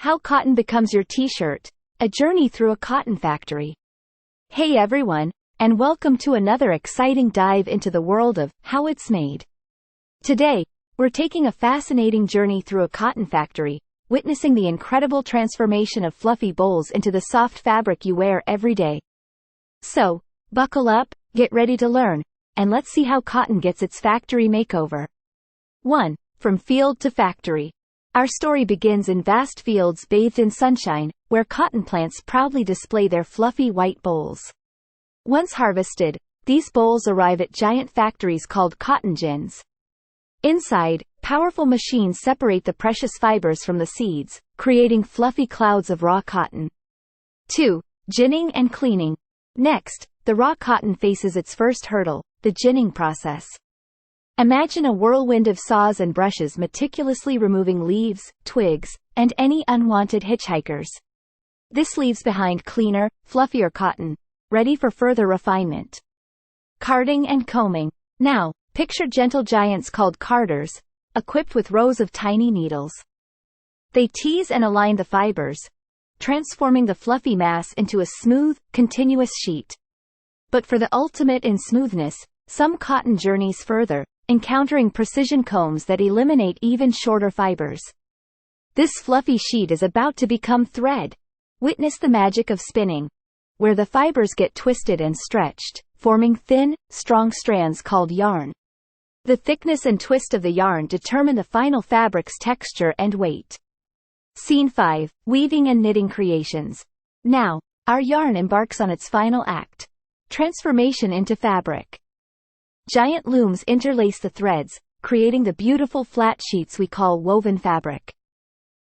How cotton becomes your t-shirt. A journey through a cotton factory. Hey everyone, and welcome to another exciting dive into the world of how it's made. Today, we're taking a fascinating journey through a cotton factory, witnessing the incredible transformation of fluffy bales into the soft fabric you wear every day. So, buckle up, get ready to learn, and let's see how cotton gets its factory makeover. 1. From field to factory. Our story begins in vast fields bathed in sunshine, where cotton plants proudly display their fluffy white bales. Once harvested, these bales arrive at giant factories called cotton gins. Inside, powerful machines separate the precious fibers from the seeds, creating fluffy clouds of raw cotton. 2. Ginning and cleaning. Next, the raw cotton faces its first hurdle, the ginning process. Imagine a whirlwind of saws and brushes meticulously removing leaves, twigs, and any unwanted hitchhikers. This leaves behind cleaner, fluffier cotton, ready for further refinement. Carding and combing. Now, picture gentle giants called carders, equipped with rows of tiny needles. They tease and align the fibers, transforming the fluffy mass into a smooth, continuous sheet. But for the ultimate in smoothness, some cotton journeys further, encountering precision combs that eliminate even shorter fibers. This fluffy sheet is about to become thread. Witness the magic of spinning, where the fibers get twisted and stretched, forming thin, strong strands called yarn. The thickness and twist of the yarn determine the final fabric's texture and weight. Scene 5. Weaving and knitting creations. Now, our yarn embarks on its final act. Transformation into fabric. Giant looms interlace the threads, creating the beautiful flat sheets we call woven fabric.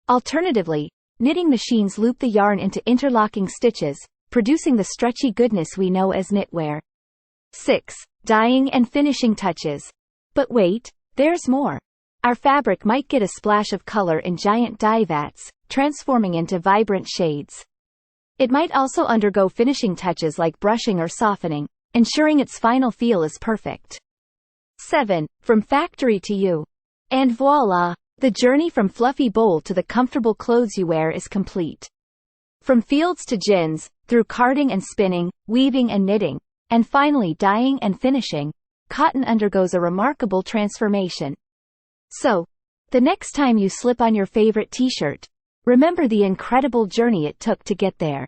Alternatively, knitting machines loop the yarn into interlocking stitches, producing the stretchy goodness we know as knitwear. 6. Dyeing and finishing touches. But wait, there's more. Our fabric might get a splash of color in giant dye vats, transforming into vibrant shades. It might also undergo finishing touches like brushing or softening, ensuring its final feel is perfect. 7. From factory to you. And voila! The journey from fluffy bale to the comfortable clothes you wear is complete. From fields to gins, through carding and spinning, weaving and knitting, and finally dyeing and finishing, cotton undergoes a remarkable transformation. So, the next time you slip on your favorite t-shirt, remember the incredible journey it took to get there.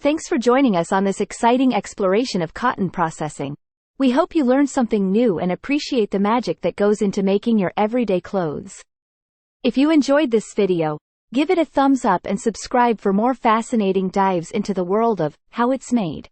Thanks for joining us on this exciting exploration of cotton processing. We hope you learned something new and appreciate the magic that goes into making your everyday clothes. If you enjoyed this video, give it a thumbs up and subscribe for more fascinating dives into the world of how it's made.